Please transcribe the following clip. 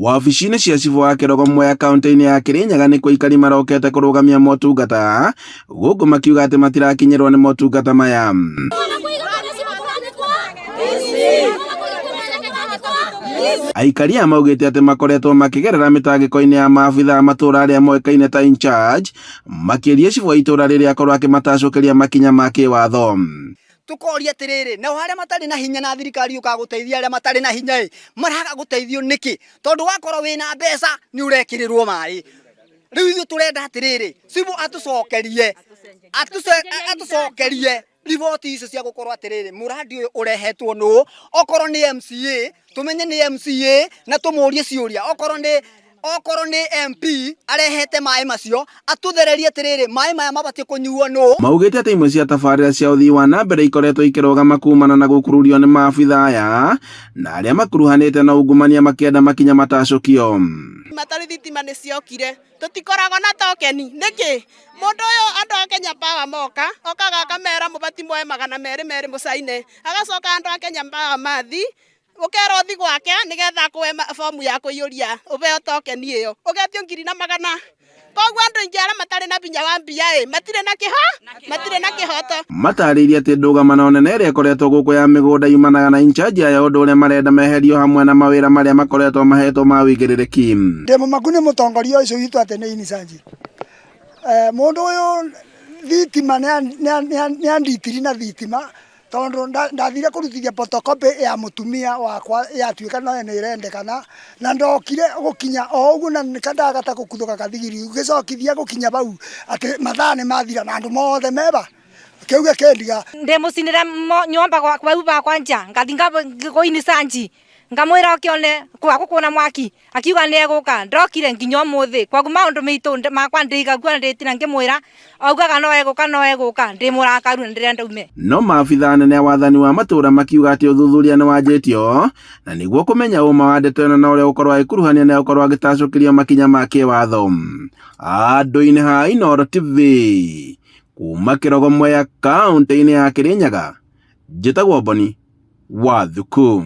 Wabici-inĩ cia cibũ wa Kĩrogo ya kaunti-inĩ ya Kĩrĩnyaga nĩkuo aikari marokete kũrũgamia motungata gũkũ makiuga atĩ matirakinyĩrwo nĩ motungata maya. Aikari aya maugĩte atĩ makoretwo makĩgerera mĩtangĩko-inĩ ya maabithaa matũra arĩa moĩkaine ta in charge makĩria cibũ wa itũra rĩrĩa akorwo akĩmatacũkĩria makinya ma kĩwatho. Tukoria atiriri na harĩa matarĩ na hinya na thirikari ũkagũteithia arĩa matarĩ na hinya maraga gũteithio nĩkĩ tondu wakorwo wĩna mbeca nĩ ũrekĩrĩrwo maĩ. Rĩu ithuĩ tũrenda atiriri cibũ atucokerie riboti icio cia gũkorwo atiriri muradi ũyũ ũrehetwo nũ okorwo nĩ MCA tumenye nĩ MCA na tũmũrie ciũria okorwo nĩ MP arehete maĩ macio atuthererie atiriri maĩ maya mabatie kũnyuo nũ. Maugĩte atĩ imwe cia tabarĩra cia ũthii wa na mbere ikoretwo ikĩrũgama kumana na gũkururio nĩ maabithaa aya na arĩa makuruhanĩte na ungumania makĩenda makinya matacũkio. Matari thitima nĩ ciokire tutikoragwo na tokeni nĩkĩ mũndũ ũyũ andũ a Kenya Power moka okaga akamera mũbati moe 200 mũcaine agacoka andũ a Kenya Power mathi ukero thi gwake nigetha kuwe fomu ya kuiyuria ubeo tokeni iyo ugetio 100 koguo andũ aingĩ arĩa matarĩ na binya wa mbia matirĩ na kĩhoto. Matarĩirie atĩ ndũgamano nene ĩrĩa ĩkoretwo gũkũ ya mĩgũnda yumanaga na in charge aya ũndũ ũrĩa marenda meherio hamwe na mawĩra marĩa makoretwo mahetwo ma wĩigĩrĩrĩki. Ndĩ mũmaku nĩ mũtongoria ũcio witũ atĩ nĩ in charge. Mũndũ ũyũ thitima nĩ anditiri na thitima tondu ndathire kurutithia photocopy ya mutumia wakwa yatuika no nĩ irendekana na ndokire gukinya o uguo na nikandagata gukuthuka kathigiri ugicokithia gukinya bau ati mathaa nĩ mathira na andu mothe meba kiuge kendiga ndi mucinira nyomba kwa nja ngathinga goini sanji ngamwira okione kwakukuna mwaki akiuga nĩ eguka ndokire nginya umuthi kwa maundu mitu makwa ndigagua nditina ngimwira augaga no eguka ndi murakaru na ndirenda ume. No maabithaa nene a wathani wa matũra makiuga atĩ ũthuthuria nĩ wanjĩtio na nĩguo kũmenya ũma wa ndeto ĩno na ũrĩa ũkorwo agĩkuruhania na ũkorwo agĩtacũkĩria makinya ma kĩwatho. Andũ-inĩ ha Inooro TV kuma Kĩrogo ya kaunti-inĩ ya Kĩrĩnyaga njĩtagwo Boni Wathuku.